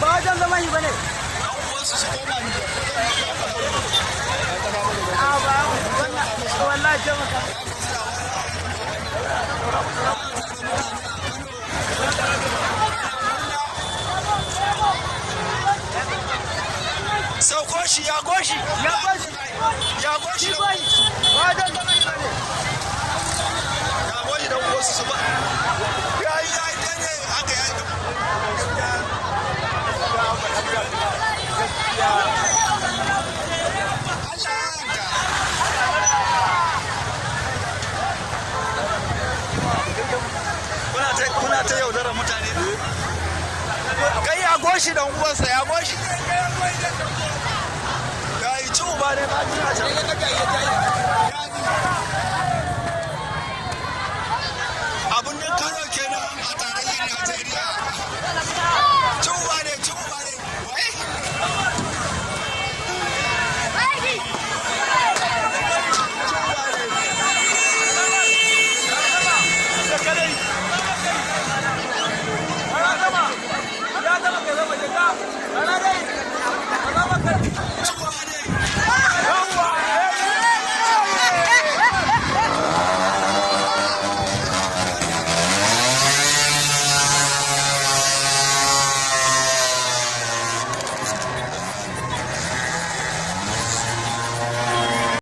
ba wajen zama shi bane. A ba wallahi ce maka. Sauko shi ya goshi Wajen zama shi bane. ya goshi da wasu su ba ya yi ne aka yi kuna ta yaudara mutane kai ya goshi da uwansa ya goshi ya yi ci uba ne ma jina can